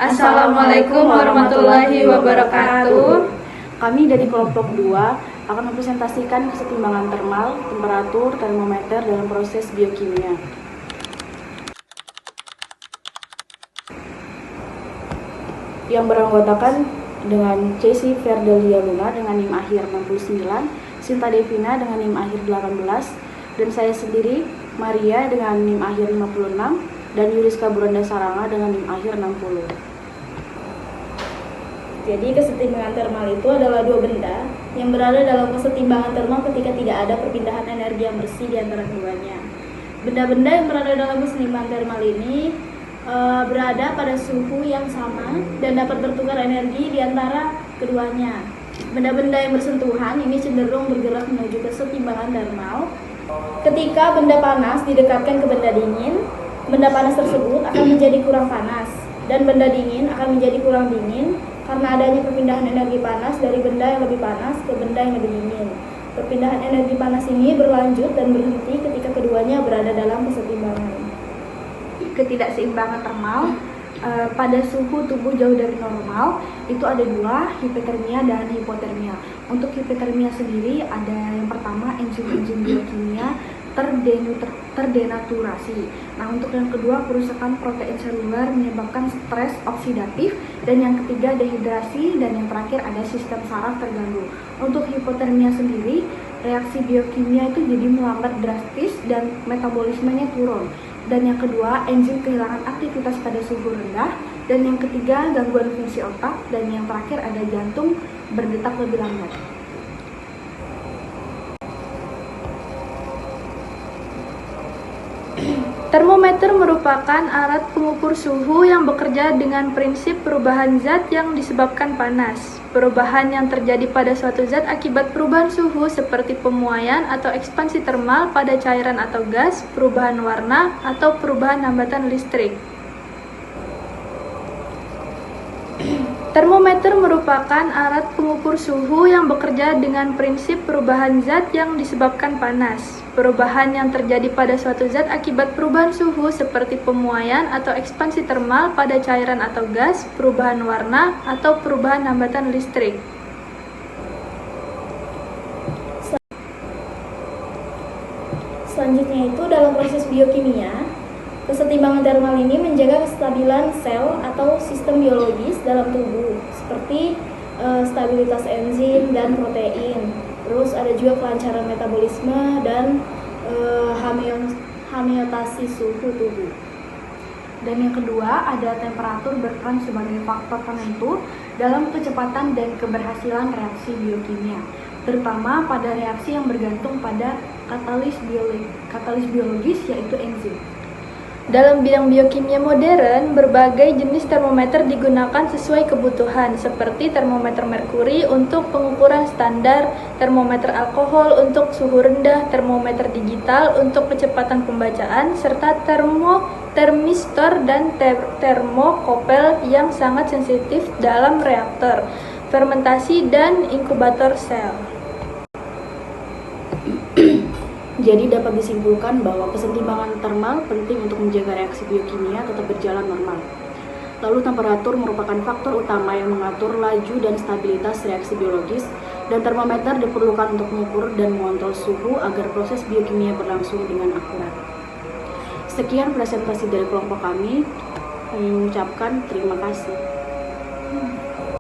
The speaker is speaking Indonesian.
Assalamualaikum warahmatullahi wabarakatuh. Kami dari kelompok 2 akan mempresentasikan kesetimbangan termal, temperatur, termometer dalam proses biokimia. Yang beranggotakan dengan Ceci Verdelia Luna dengan NIM akhir 69, Sinta Devina dengan NIM akhir 18, dan saya sendiri, Maria dengan NIM akhir 56, dan Yuliska Buranda Saranga dengan NIM akhir 60. Jadi kesetimbangan termal itu adalah dua benda yang berada dalam kesetimbangan termal ketika tidak ada perpindahan energi yang bersih di antara keduanya. Benda-benda yang berada dalam kesetimbangan termal ini berada pada suhu yang sama dan dapat bertukar energi di antara keduanya. Benda-benda yang bersentuhan ini cenderung bergerak menuju kesetimbangan termal. Ketika benda panas didekatkan ke benda dingin, benda panas tersebut akan menjadi kurang panas dan benda dingin akan menjadi kurang dingin karena adanya perpindahan energi panas dari benda yang lebih panas ke benda yang lebih dingin. Perpindahan energi panas ini berlanjut dan berhenti ketika keduanya berada dalam kesetimbangan. Ketidakseimbangan termal pada suhu tubuh jauh dari normal itu ada dua, hipotermia dan hipotermia. Untuk hipotermia sendiri ada yang pertama enzim-enzim biokimia terdenaturasi. Nah, untuk yang kedua kerusakan protein seluler menyebabkan stres oksidatif, dan yang ketiga dehidrasi, dan yang terakhir ada sistem saraf terganggu. Untuk hipotermia sendiri reaksi biokimia itu jadi melambat drastis dan metabolismenya turun. Dan yang kedua enzim kehilangan aktivitas pada suhu rendah, dan yang ketiga gangguan fungsi otak, dan yang terakhir ada jantung berdetak lebih lambat. Termometer merupakan alat pengukur suhu yang bekerja dengan prinsip perubahan zat yang disebabkan panas. Perubahan yang terjadi pada suatu zat akibat perubahan suhu seperti pemuaian atau ekspansi termal pada cairan atau gas, perubahan warna, atau perubahan hambatan listrik. Termometer merupakan alat pengukur suhu yang bekerja dengan prinsip perubahan zat yang disebabkan panas. Perubahan yang terjadi pada suatu zat akibat perubahan suhu seperti pemuaian atau ekspansi termal pada cairan atau gas, perubahan warna, atau perubahan hambatan listrik. Selanjutnya itu dalam proses biokimia, kesetimbangan termal ini menjaga kestabilan sel atau sistem biologis dalam tubuh, seperti stabilitas enzim dan protein. Terus ada juga kelancaran metabolisme dan homeostasi suhu tubuh. Dan yang kedua ada temperatur berperan sebagai faktor penentu dalam kecepatan dan keberhasilan reaksi biokimia, terutama pada reaksi yang bergantung pada katalis biologis yaitu enzim. Dalam bidang biokimia modern, berbagai jenis termometer digunakan sesuai kebutuhan, seperti termometer merkuri untuk pengukuran standar, termometer alkohol untuk suhu rendah, termometer digital untuk kecepatan pembacaan, serta termistor dan termokopel yang sangat sensitif dalam reaktor, fermentasi, dan inkubator sel. Jadi dapat disimpulkan bahwa kesetimbangan termal penting untuk menjaga reaksi biokimia tetap berjalan normal. Lalu temperatur merupakan faktor utama yang mengatur laju dan stabilitas reaksi biologis, dan termometer diperlukan untuk mengukur dan mengontrol suhu agar proses biokimia berlangsung dengan akurat. Sekian presentasi dari kelompok kami. Kami mengucapkan terima kasih.